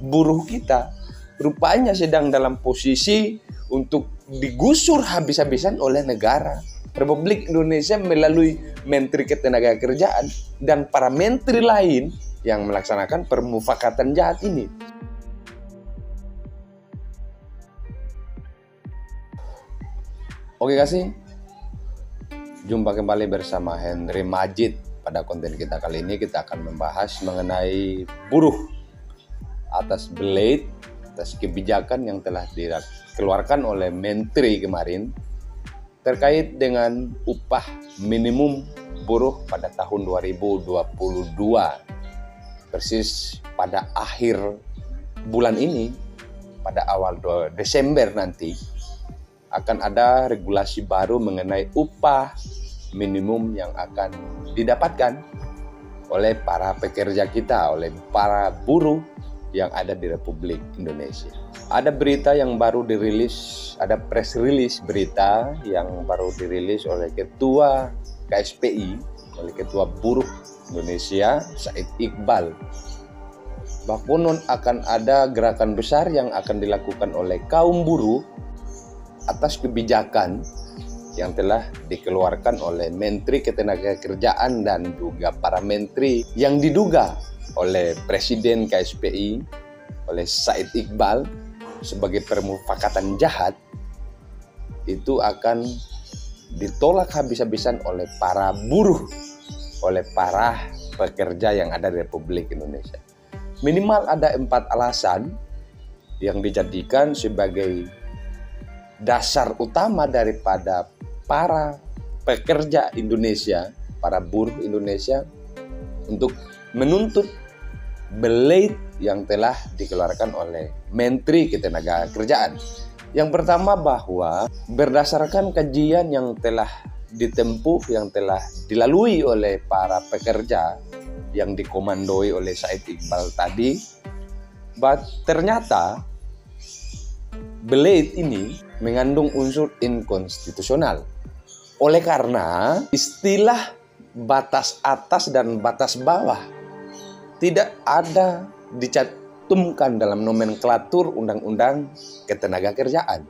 buruh kita rupanya sedang dalam posisi untuk digusur habis-habisan oleh negara. Republik Indonesia melalui Menteri Ketenagakerjaan dan para menteri lain yang melaksanakan permufakatan jahat ini. Oke kasih, jumpa kembali bersama Henry Majid. Pada konten kita kali ini kita akan membahas mengenai buruh atas Blade, atas kebijakan yang telah dikeluarkan oleh Menteri kemarin terkait dengan upah minimum buruh pada tahun 2022. Persis pada akhir bulan ini, pada awal Desember nanti, akan ada regulasi baru mengenai upah minimum yang akan didapatkan oleh para pekerja kita, oleh para buruh yang ada di Republik Indonesia. Ada berita yang baru dirilis, ada press release berita yang baru dirilis oleh Ketua KSPI, oleh Ketua Buruh Indonesia, Said Iqbal, bahwa akan ada gerakan besar yang akan dilakukan oleh kaum buruh atas kebijakan yang telah dikeluarkan oleh Menteri Ketenagakerjaan dan juga para menteri yang diduga oleh Presiden KSPI, oleh Said Iqbal sebagai permufakatan jahat. Itu akan ditolak habis-habisan oleh para buruh, oleh para pekerja yang ada di Republik Indonesia. Minimal ada 4 alasan yang dijadikan sebagai dasar utama daripada para pekerja Indonesia, para buruh Indonesia untuk menuntut Blade yang telah dikeluarkan oleh Menteri Ketenagakerjaan. Yang pertama, bahwa berdasarkan kajian yang telah ditempuh, yang telah dilalui oleh para pekerja yang dikomandoi oleh Said Iqbal tadi, bahwa ternyata Blade ini mengandung unsur inkonstitusional. Oleh karena istilah batas atas dan batas bawah tidak ada dicantumkan dalam nomenklatur Undang-Undang Ketenagakerjaan.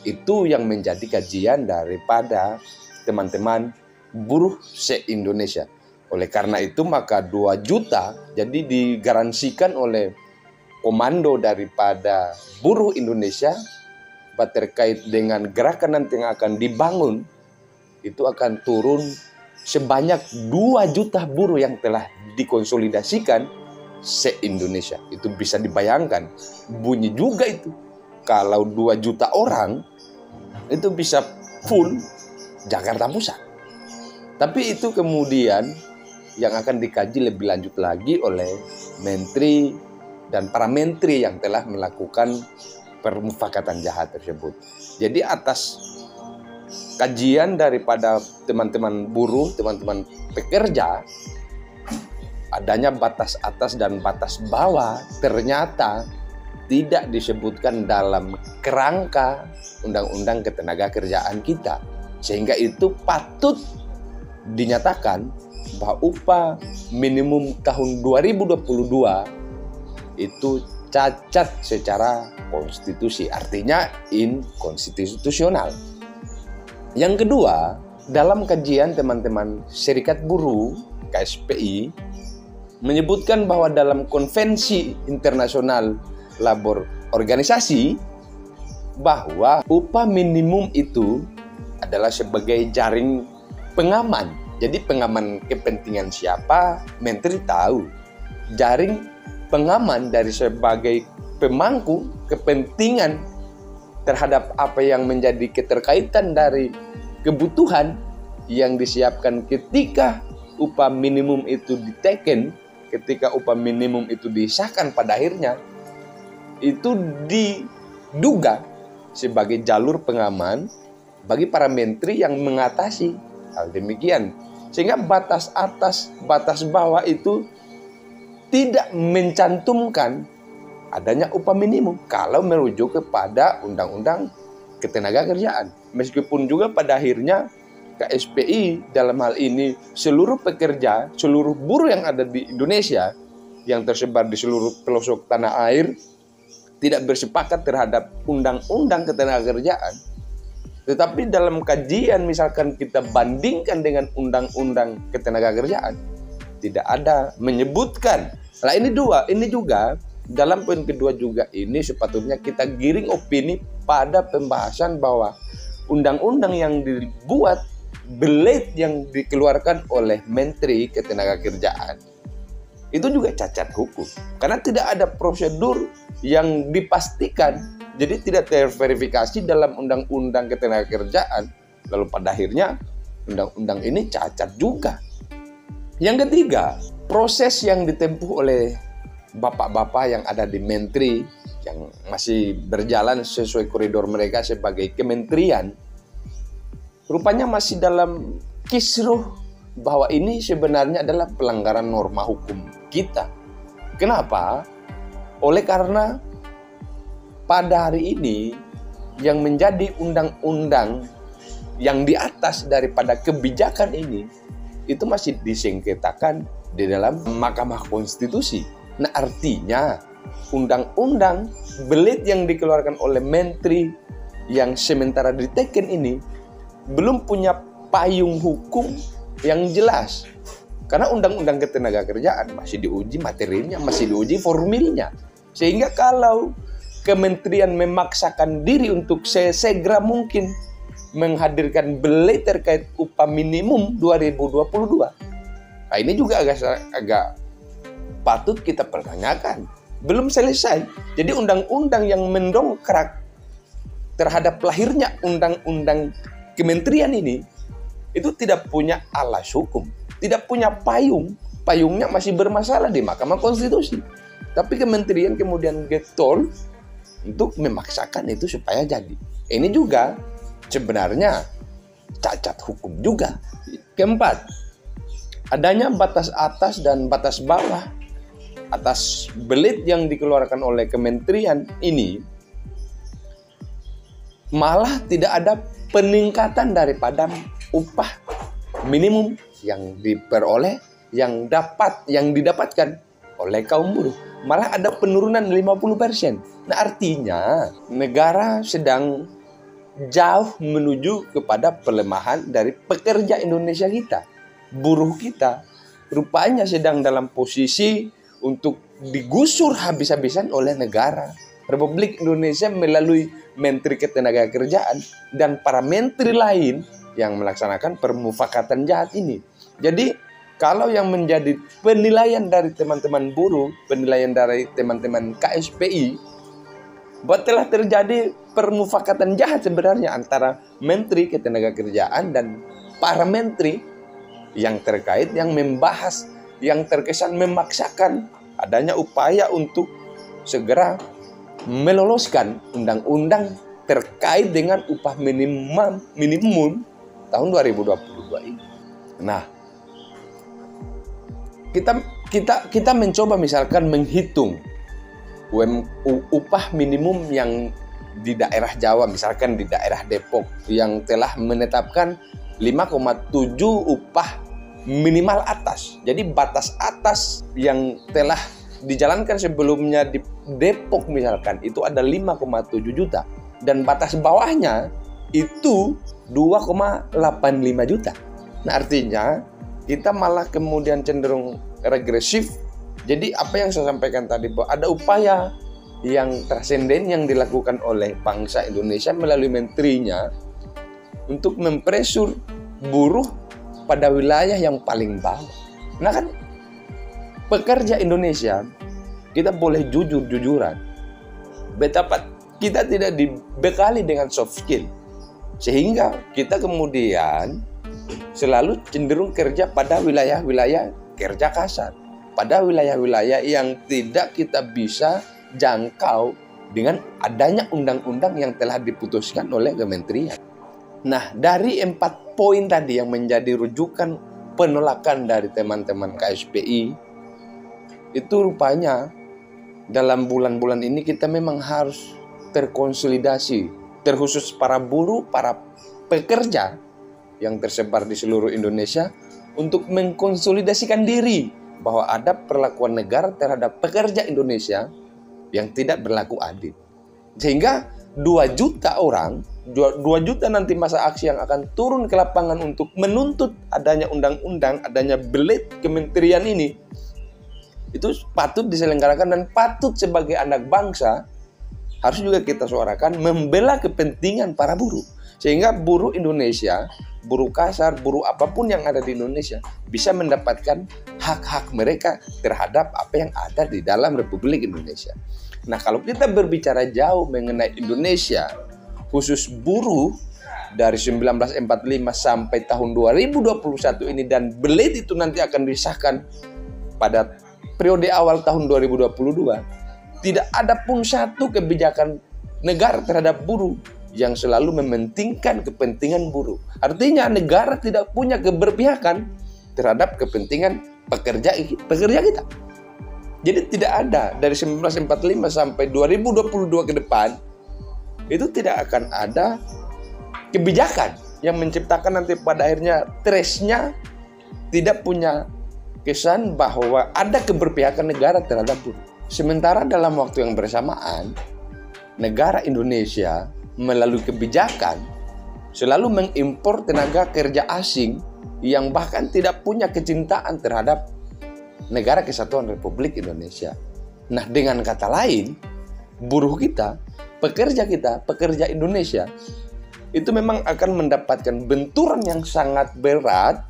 Itu yang menjadi kajian daripada teman-teman buruh se-Indonesia. Oleh karena itu maka 2 juta jadi digaransikan oleh komando daripada buruh Indonesia terkait dengan gerakan nanti yang akan dibangun, itu akan turun sebanyak 2 juta buruh yang telah dikonsolidasikan se-Indonesia. Itu bisa dibayangkan, bunyi juga itu. Kalau 2 juta orang, itu bisa full Jakarta Pusat. Tapi itu kemudian yang akan dikaji lebih lanjut lagi oleh menteri dan para menteri yang telah melakukan permufakatan jahat tersebut. Jadi atas kajian daripada teman-teman buruh, teman-teman pekerja, adanya batas atas dan batas bawah ternyata tidak disebutkan dalam kerangka Undang-Undang Ketenagakerjaan kita. Sehingga itu patut dinyatakan bahwa upah minimum tahun 2022 itu cacat secara konstitusi, artinya inkonstitusional. Yang kedua, dalam kajian teman-teman Serikat Buruh KSPI menyebutkan bahwa dalam Konvensi Internasional Labor Organisasi bahwa upah minimum itu adalah sebagai jaring pengaman. Jadi pengaman kepentingan siapa, menteri tahu. Jaring pengaman dari sebagai pemangku kepentingan terhadap apa yang menjadi keterkaitan dari kebutuhan yang disiapkan ketika upah minimum itu diteken, ketika upah minimum itu disahkan pada akhirnya, itu diduga sebagai jalur pengaman bagi para menteri yang mengatasi hal demikian. Sehingga batas atas, batas bawah itu tidak mencantumkan adanya upah minimum kalau merujuk kepada Undang-Undang Ketenagakerjaan. Meskipun juga pada akhirnya KSPI dalam hal ini seluruh pekerja, seluruh buruh yang ada di Indonesia yang tersebar di seluruh pelosok tanah air tidak bersepakat terhadap undang-undang ketenagakerjaan. Tetapi dalam kajian misalkan kita bandingkan dengan undang-undang ketenagakerjaan, tidak ada menyebutkan. Nah ini juga dalam poin kedua juga ini sepatutnya kita giring opini pada pembahasan bahwa undang-undang yang dibuat, belit yang dikeluarkan oleh Menteri Ketenagakerjaan itu juga cacat hukum. Karena tidak ada prosedur yang dipastikan. Jadi tidak terverifikasi dalam undang-undang ketenagakerjaan. Lalu pada akhirnya undang-undang ini cacat juga. Yang ketiga, proses yang ditempuh oleh bapak-bapak yang ada di menteri yang masih berjalan sesuai koridor mereka sebagai kementerian, rupanya masih dalam kisruh bahwa ini sebenarnya adalah pelanggaran norma hukum kita. Kenapa? Oleh karena pada hari ini yang menjadi undang-undang yang di atas daripada kebijakan ini itu masih disengketakan di dalam Mahkamah Konstitusi. Nah artinya undang-undang belit yang dikeluarkan oleh menteri yang sementara diteken ini belum punya payung hukum yang jelas. Karena undang-undang ketenagakerjaan masih diuji materinya, masih diuji formilnya. Sehingga kalau kementerian memaksakan diri untuk sesegera mungkin menghadirkan belit terkait upah minimum 2022, nah ini juga agak patut kita pertanyakan. Belum selesai. Jadi undang-undang yang mendongkrak terhadap lahirnya undang-undang kementerian ini itu tidak punya alas hukum, tidak punya payung. Payungnya masih bermasalah di Mahkamah Konstitusi. Tapi kementerian kemudian getol untuk memaksakan itu supaya jadi. Ini juga sebenarnya cacat hukum juga. Keempat, adanya batas atas dan batas bawah atas belit yang dikeluarkan oleh kementerian ini malah tidak ada peningkatan daripada upah minimum yang diperoleh, yang didapatkan oleh kaum buruh. Malah ada penurunan 50%. Nah artinya negara sedang jauh menuju kepada pelemahan dari pekerja Indonesia kita. Buruh kita rupanya sedang dalam posisi untuk digusur habis-habisan oleh negara. Republik Indonesia melalui Menteri Ketenagakerjaan dan para menteri lain yang melaksanakan permufakatan jahat ini. Jadi kalau yang menjadi penilaian dari teman-teman buruh, penilaian dari teman-teman KSPI, bahwa telah terjadi permufakatan jahat sebenarnya antara Menteri Ketenagakerjaan dan para menteri yang terkait, yang membahas, yang terkesan memaksakan adanya upaya untuk segera meloloskan undang-undang terkait dengan upah minimum tahun 2022 ini. Nah, kita mencoba misalkan menghitung upah minimum yang di daerah Jawa, misalkan di daerah Depok yang telah menetapkan 5,7 upah minimal atas. Jadi batas atas yang telah dijalankan sebelumnya di Depok misalkan itu ada 5,7 juta dan batas bawahnya itu 2,85 juta. Nah artinya kita malah kemudian cenderung regresif. Jadi apa yang saya sampaikan tadi bahwa ada upaya yang transenden yang dilakukan oleh bangsa Indonesia melalui menterinya untuk mempresur buruh pada wilayah yang paling bawah. Nah kan pekerja Indonesia kita boleh jujur-jujuran betapa kita tidak dibekali dengan soft skill sehingga kita kemudian selalu cenderung kerja pada wilayah-wilayah kerja kasar, pada wilayah-wilayah yang tidak kita bisa jangkau dengan adanya undang-undang yang telah diputuskan oleh kementerian. Nah, dari 4 poin tadi yang menjadi rujukan penolakan dari teman-teman KSPI, itu rupanya dalam bulan-bulan ini kita memang harus terkonsolidasi, terkhusus para buruh, para pekerja yang tersebar di seluruh Indonesia untuk mengkonsolidasikan diri bahwa ada perlakuan negara terhadap pekerja Indonesia yang tidak berlaku adil. Sehingga 2 juta orang, 2 juta nanti masa aksi yang akan turun ke lapangan untuk menuntut adanya undang-undang, adanya belit kementerian ini, itu patut diselenggarakan dan patut sebagai anak bangsa harus juga kita suarakan membela kepentingan para buruh. Sehingga buruh Indonesia, buruh kasar, buruh apapun yang ada di Indonesia bisa mendapatkan hak-hak mereka terhadap apa yang ada di dalam Republik Indonesia. Nah, kalau kita berbicara jauh mengenai Indonesia, khusus buruh dari 1945 sampai tahun 2021 ini, dan belit itu nanti akan disahkan pada periode awal tahun 2022, tidak ada pun satu kebijakan negara terhadap buruh yang selalu mementingkan kepentingan buruh. Artinya negara tidak punya keberpihakan terhadap kepentingan pekerja kita. Jadi tidak ada dari 1945 sampai 2022 ke depan itu tidak akan ada kebijakan yang menciptakan nanti pada akhirnya trace-nya tidak punya kesan bahwa ada keberpihakan negara terhadap buruh. Sementara dalam waktu yang bersamaan negara Indonesia melalui kebijakan selalu mengimpor tenaga kerja asing yang bahkan tidak punya kecintaan terhadap negara kesatuan Republik Indonesia. Nah, dengan kata lain, buruh kita, pekerja Indonesia itu memang akan mendapatkan benturan yang sangat berat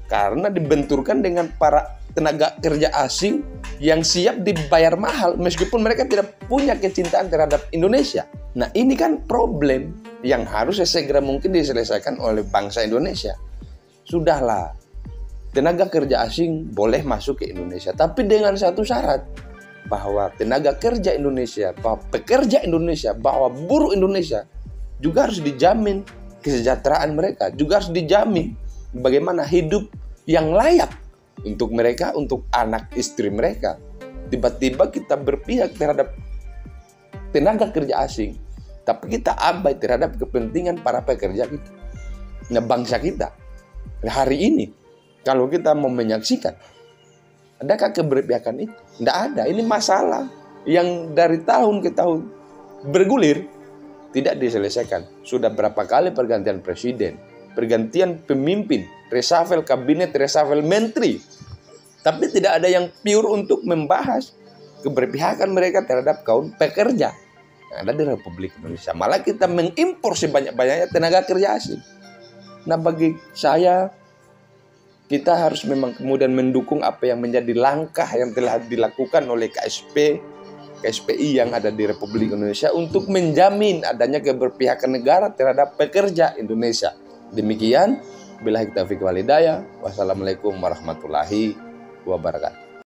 karena dibenturkan dengan para tenaga kerja asing yang siap dibayar mahal meskipun mereka tidak punya kecintaan terhadap Indonesia. Nah, ini kan problem yang harus segera mungkin diselesaikan oleh bangsa Indonesia. Sudahlah, tenaga kerja asing boleh masuk ke Indonesia, tapi dengan satu syarat, bahwa tenaga kerja Indonesia, bahwa pekerja Indonesia, bahwa buruh Indonesia juga harus dijamin kesejahteraan mereka, juga harus dijamin bagaimana hidup yang layak untuk mereka, untuk anak istri mereka. Tiba-tiba kita berpihak terhadap tenaga kerja asing, tapi kita abai terhadap kepentingan para pekerja kita. Nah, bangsa kita hari ini, kalau kita mau menyaksikan, adakah keberpihakan itu? Tidak ada. Ini masalah yang dari tahun ke tahun bergulir, tidak diselesaikan. Sudah berapa kali pergantian presiden, pergantian pemimpin, reshuffle kabinet, reshuffle menteri, tapi tidak ada yang pure untuk membahas keberpihakan mereka terhadap kaum pekerja yang ada di Republik Indonesia. Malah kita mengimpor sebanyak-banyaknya tenaga kerja asing. Nah, bagi saya, kita harus memang kemudian mendukung apa yang menjadi langkah yang telah dilakukan oleh KSPI yang ada di Republik Indonesia untuk menjamin adanya keberpihakan negara terhadap pekerja Indonesia. Demikian, billahi taufiq wal hidayah. Wassalamualaikum warahmatullahi wabarakatuh.